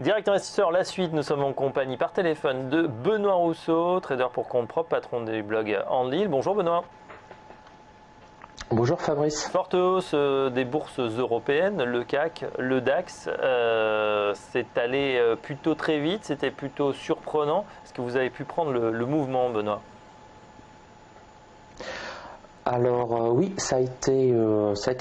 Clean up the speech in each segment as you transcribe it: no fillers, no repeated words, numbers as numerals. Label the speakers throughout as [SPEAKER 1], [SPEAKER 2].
[SPEAKER 1] Direct investisseur, la suite, nous sommes en compagnie par téléphone de Benoît Rousseau, trader pour compte propre, patron du blog Enlil. Bonjour Benoît.
[SPEAKER 2] Bonjour Fabrice.
[SPEAKER 1] Forte hausse des bourses européennes, le CAC, le DAX, c'est allé plutôt très vite, c'était plutôt surprenant. Est-ce que vous avez pu prendre le mouvement, Benoît?
[SPEAKER 2] Alors oui, ça a été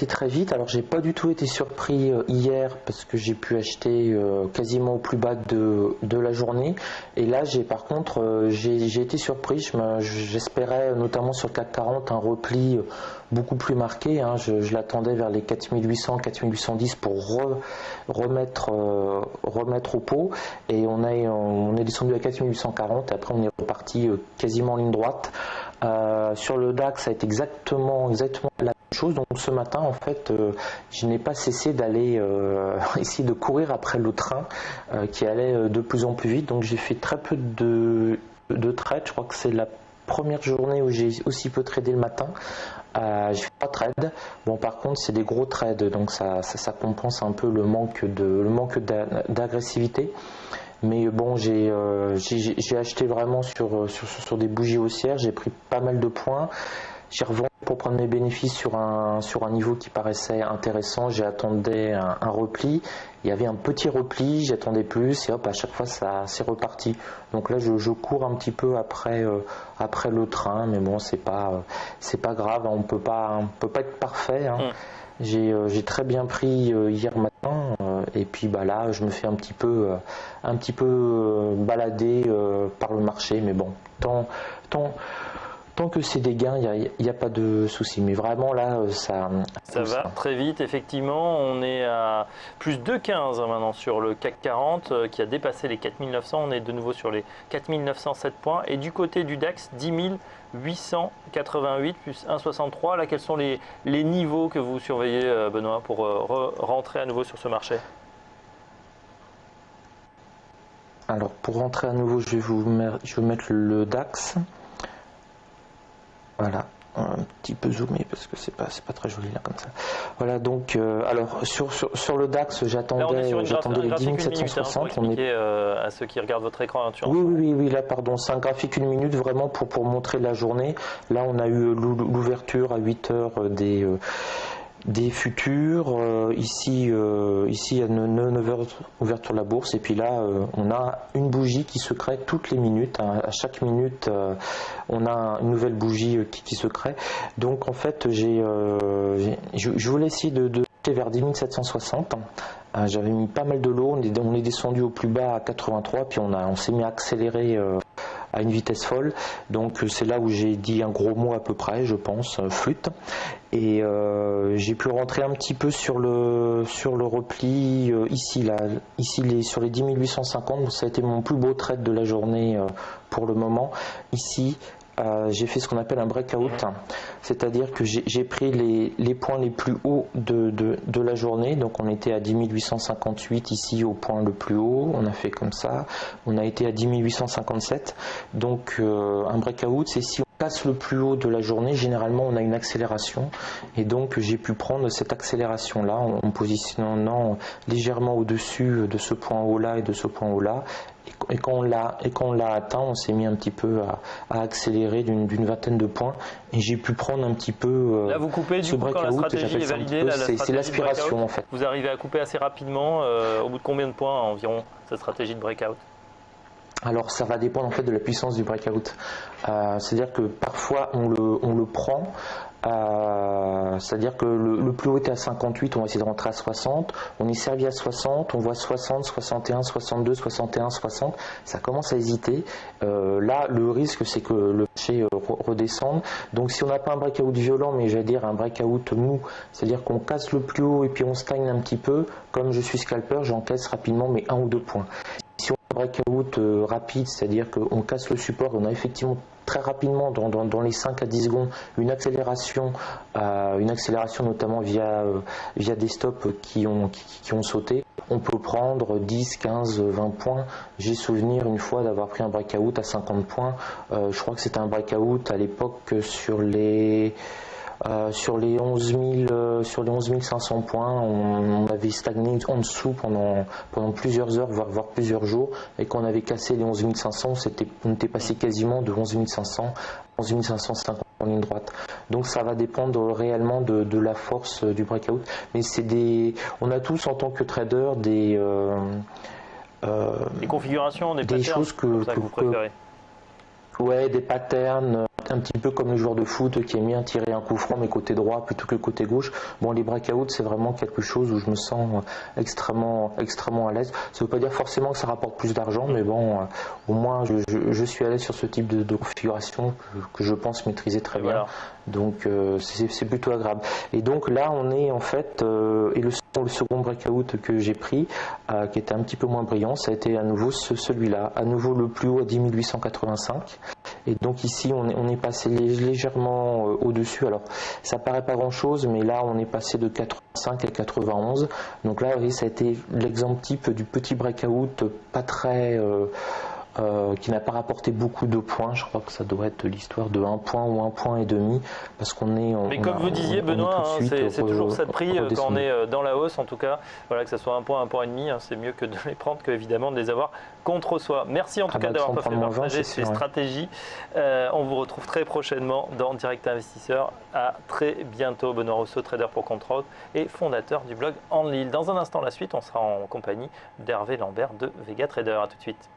[SPEAKER 2] très vite. Alors j'ai pas du tout été surpris hier parce que j'ai pu acheter quasiment au plus bas de la journée. Et là par contre j'ai été surpris. J'espérais notamment sur le CAC 40 un repli beaucoup plus marqué. Hein. Je l'attendais vers les 4800, 4810 pour remettre au pot. Et on est descendu à 4840 et après on est reparti quasiment en ligne droite. Sur le DAX, ça a été exactement la même chose. Donc ce matin, en fait, je n'ai pas cessé d'aller essayer de courir après le train qui allait de plus en plus vite. Donc j'ai fait très peu de trades. Je crois que c'est la première journée où j'ai aussi peu tradé le matin. J'ai fait 3 trades. Bon, par contre, c'est des gros trades, donc ça compense un peu le manque d'agressivité. Mais bon, j'ai acheté vraiment sur des bougies haussières, j'ai pris pas mal de points, j'ai revendu pour prendre mes bénéfices sur un niveau qui paraissait intéressant, j'attendais un repli, il y avait un petit repli, j'attendais plus et hop, à chaque fois ça c'est reparti. Donc là je cours un petit peu après le train, mais bon c'est pas grave, on peut pas être parfait, hein. J'ai très bien pris hier matin et puis là je me fais un petit peu balader par le marché, mais bon tant que c'est des gains, il n'y a pas de souci. Mais vraiment là, ça
[SPEAKER 1] va très vite, effectivement. On est à plus de 15 maintenant sur le CAC 40 qui a dépassé les 4900. On est de nouveau sur les 4907 points. Et du côté du DAX, 10 888 plus 1,63. Là, quels sont les niveaux que vous surveillez, Benoît, pour rentrer à nouveau sur ce marché?
[SPEAKER 2] Alors, pour rentrer à nouveau, je vais mettre le DAX. Voilà, un petit peu zoomé parce que c'est pas très joli là comme ça. Voilà, donc alors sur le DAX, j'attendais les 10 760.
[SPEAKER 1] On est à ceux qui regardent votre écran.
[SPEAKER 2] Oui, là pardon, c'est un graphique 1 minute vraiment pour montrer la journée. Là, on a eu l'ouverture à 8 heures des futurs, ici il y a 9 heures ouverture de la bourse et puis là on a une bougie qui se crée toutes les minutes, hein. À chaque minute on a une nouvelle bougie qui se crée. Donc en fait je voulais essayer de vers 10 760. J'avais mis pas mal de lot, on est descendu au plus bas à 83 puis on s'est mis à accélérer à une vitesse folle, donc c'est là où j'ai dit un gros mot à peu près, je pense, flûte, et j'ai pu rentrer un petit peu sur le repli ici sur les 10 850, ça a été mon plus beau trade de la journée pour le moment. Ici j'ai fait ce qu'on appelle un breakout, c'est-à-dire que j'ai pris les points les plus hauts de la journée. Donc on était à 10 858 ici au point le plus haut, on a fait comme ça, on a été à 10 857. Donc un breakout, c'est si on casse le plus haut de la journée, généralement on a une accélération, et donc j'ai pu prendre cette accélération là en positionnant légèrement au-dessus de ce point haut là et de ce point haut là. Et quand on l'a atteint, on s'est mis un petit peu à accélérer d'une vingtaine de points et j'ai pu prendre un petit peu
[SPEAKER 1] là vous coupez du coup quand la stratégie est validée,
[SPEAKER 2] c'est l'aspiration en fait.
[SPEAKER 1] Vous arrivez à couper assez rapidement, au bout de combien de points environ cette stratégie de breakout?
[SPEAKER 2] Alors ça va dépendre en fait de la puissance du breakout. C'est-à-dire que parfois on le prend, c'est-à-dire que le plus haut était à 58, on va essayer de rentrer à 60, on est servi à 60, on voit 60, 61, 62, 61, 60, ça commence à hésiter. Là le risque c'est que le marché redescende, donc si on n'a pas un breakout violent, mais j'allais dire un breakout mou, c'est-à-dire qu'on casse le plus haut et puis on stagne un petit peu, comme je suis scalper, j'encaisse rapidement mes 1 ou 2 points. Si on a un breakout rapide, c'est-à-dire qu'on casse le support, on a effectivement très rapidement dans les 5 à 10 secondes une accélération notamment via des stops qui ont sauté, on peut prendre 10, 15, 20 points. J'ai souvenir une fois d'avoir pris un breakout à 50 points, je crois que c'était un breakout à l'époque sur les Sur les 11 500 points, on avait stagné en dessous pendant plusieurs heures, voire plusieurs jours. Et quand on avait cassé les 11 500, on était passé quasiment de 11 500 à 11 550 en ligne droite. Donc ça va dépendre réellement de la force du breakout. Mais on a tous en tant que trader des
[SPEAKER 1] configurations,
[SPEAKER 2] des choses que
[SPEAKER 1] vous préférez.
[SPEAKER 2] Ouais, des patterns, un petit peu comme le joueur de foot qui aime bien tirer un coup franc mais côté droit plutôt que côté gauche. Bon, les breakouts, c'est vraiment quelque chose où je me sens extrêmement à l'aise. Ça ne veut pas dire forcément que ça rapporte plus d'argent, mais bon, au moins je suis à l'aise sur ce type de configuration que je pense maîtriser très bien. Donc c'est plutôt agréable. Et donc là, on est en fait, et le second breakout que j'ai pris, qui était un petit peu moins brillant, ça a été à nouveau celui-là, à nouveau le plus haut à 10 885. Et donc ici, on est passé légèrement au-dessus. Alors, ça paraît pas grand-chose, mais là, on est passé de 85 à 91. Donc là, oui, ça a été l'exemple type du petit breakout, pas très... qui n'a pas rapporté beaucoup de points. Je crois que ça doit être l'histoire de 1 point ou 1 point et demi, parce qu'on est...
[SPEAKER 1] Mais comme vous disiez, Benoît, c'est toujours ça de prix quand on est dans la hausse, en tout cas. Voilà, que ce soit 1 point, 1 point et demi, c'est mieux que de les prendre que évidemment de les avoir contre soi. Merci en tout cas d'avoir partagé ces stratégies. On vous retrouve très prochainement dans Direct Investisseur. À très bientôt. Benoît Rousseau, trader pour Contrôle et fondateur du blog Enlil. Dans un instant, la suite, on sera en compagnie d'Hervé Lambert de Vega Trader. À tout de suite.